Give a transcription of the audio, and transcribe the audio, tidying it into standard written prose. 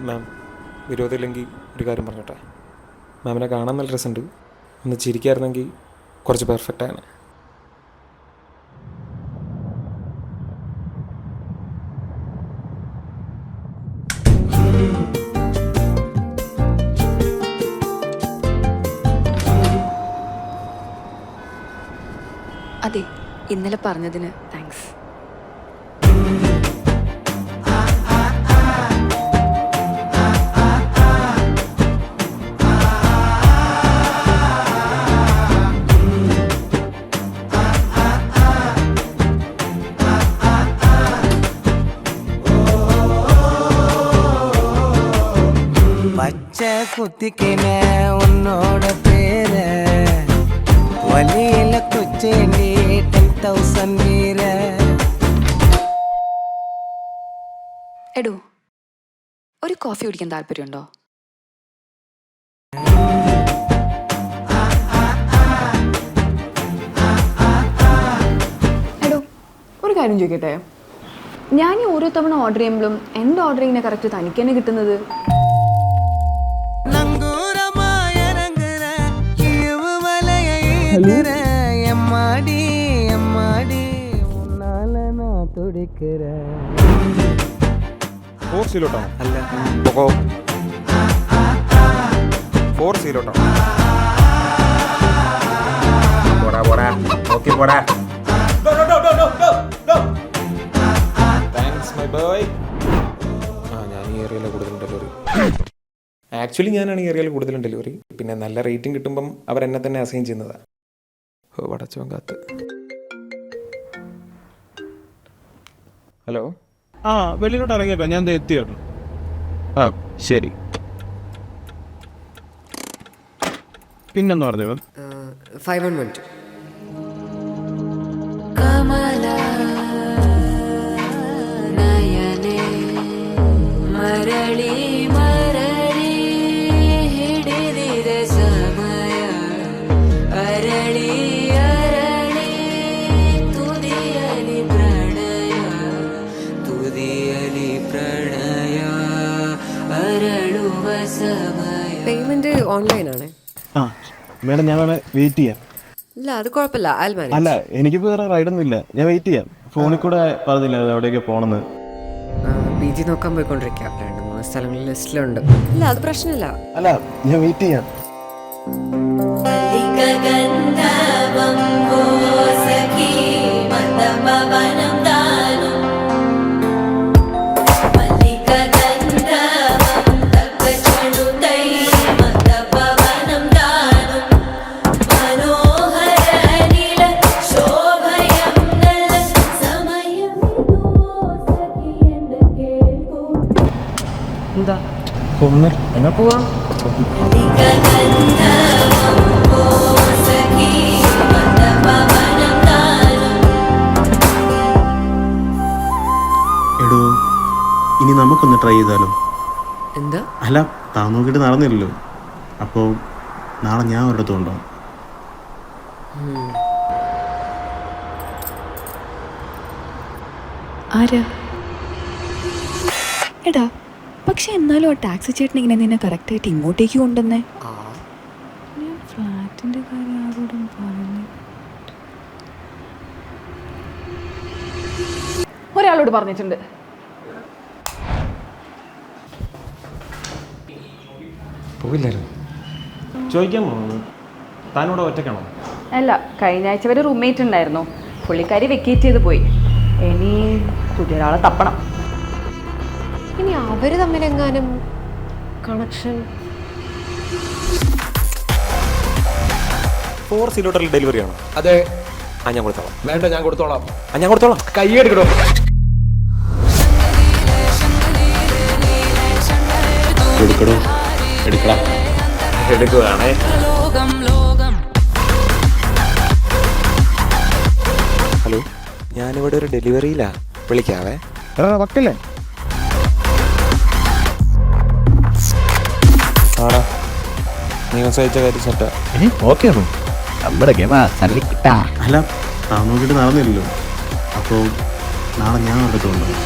മാം വിരോധമില്ലെങ്കിൽ ഒരു കാര്യം പറഞ്ഞോട്ടെ. മാമിനെ കാണാൻ നല്ല രസമുണ്ട്. ഒന്ന് ചിരിക്കായിരുന്നെങ്കിൽ കുറച്ച് പെർഫെക്റ്റാണ്. അതെ, ഇന്നലെ പറഞ്ഞതിന് താങ്ക്സ്. பச்ச குத்திக்கின உன்னோட பேர வலியில குச்சேண்டி 10,000 வீர. എടോ, ഒരു കോഫി കുടിക്കാൻ താല്പര്യമുണ്ടോ? എടോ, ഒരു കാര്യം ചോദിക്കട്ടെ, ഞാൻ ഈ ഓരോ തവണ ഓർഡർ ചെയ്യുമ്പോഴും എൻ്റെ ഓർഡറിങ്ങിനെ കറക്റ്റ് തനിക്ക് തന്നെ കിട്ടുന്നത്? எம்மாடி எம்மாடி உன்னால நான் துடிக்கிறேன். 4 സീലോട്ടാണോ? അല്ല, 4 സീലോട്ടാണോ? Thanks my boy. ഞാൻ ഈ ഏരിയയിലെ കൂടുതലും ഡെലിവറി. ആക്ച്വലി ഞാനാണ് ഈ ഏരിയയിൽ കൂടുതലും ഡെലിവറി. പിന്നെ നല്ല റേറ്റിംഗ് കിട്ടുമ്പം അവരെന്നെ തന്നെ അസൈൻ ചെയ്യുന്നതാണ്. വടച്ചോൻ കാത്ത്. ഹലോ. വെളിയിലോട്ട് ഇറങ്ങിയേക്കാം, ഞാൻ എത്തിയാണ്. ശരി. പിന്നെന്ന് പറഞ്ഞു 5112. പേയ്മെന്റ് ഓൺലൈൻ ആണ്. മേഡം, ഞാൻ വേണേ വെയിറ്റ് ചെയ്യാം. ഇല്ല, അത് കുഴപ്പമില്ല. അല്ല, എനിക്ക് വേറെ റൈഡൊന്നും ഇല്ല, ഞാൻ വെയിറ്റ് ചെയ്യാം. ഫോണിൽ കൂടെ പറഞ്ഞില്ല എവിടേക്ക് പോണെന്ന്. PG നോക്കാൻ പോയിക്കൊണ്ടിരിക്കാം. 2-3 സ്ഥലങ്ങളിൽ ലിസ്റ്റിലുണ്ട്. ഇല്ല, അത് പ്രശ്നമില്ല. അല്ല, ഞാൻ വെയിറ്റ് ചെയ്യാം. എന്താ എന്നാ പോവാ. എടോ, ഇനി നമുക്കൊന്ന് ട്രൈ ചെയ്താലോ? എന്താ? അല്ല, താൻ നോക്കിയിട്ട് നടന്നില്ലല്ലോ. അപ്പോൾ നാളെ ഞാൻ ഒരിടത്ത് കൊണ്ടുപോകാം. ആരാ? എടാ, പക്ഷെ എന്നാലും ആ ടാക്സി ചേട്ടൻ ഇങ്ങനെ നിന്നെ കറക്റ്റായിട്ട് ഇങ്ങോട്ടേക്ക് കൊണ്ടുവന്നേ. ഞാൻ ഫ്ലാറ്റിൻ്റെ കാര്യം ആരോടും പറഞ്ഞു. ഒരാളോട് പറഞ്ഞിട്ടുണ്ട്. പോയില്ലായിരുന്നു. ചോദിക്കാൻ പോകുന്നു. താനോടെ ഒറ്റയ്ക്കാണോ? അല്ല, കഴിഞ്ഞ ആഴ്ച വരെ റൂംമേറ്റ് ഉണ്ടായിരുന്നു. പുള്ളിക്കാരി വെക്കേറ്റ് ചെയ്ത് പോയി. ഇനി പുതിയൊരാളെ തപ്പണം. ഇനി അവര് തമ്മിലെങ്ങാനും കണക്ഷൻ? 4 സീലോട്ടറിൽ ഡെലിവറി ആണോ? അതെ. ഞാൻ കൊടുത്തോളാം. വേണ്ട, ഞാൻ കൊടുത്തോളാം. ഞാൻ കൊടുത്തോളാം. കൈ എടുക്കണോ? എടുക്കണോ? എടുക്കണം. എടുക്കുകയാണേ. ഹലോ, ഞാനിവിടെ ഒരു ഡെലിവറിയിലാ. വിളിക്കാവേ. വക്കല്ലേ? ആടാ, നീ അയച്ച കാര്യം സെറ്റാ. ഓക്കെ ആണോ? അല്ല, താൻ നോക്കിയിട്ട് നടന്നില്ലല്ലോ. അപ്പോൾ നാളെ ഞാൻ ഒരിടത്ത് കൊണ്ടുപോകാം.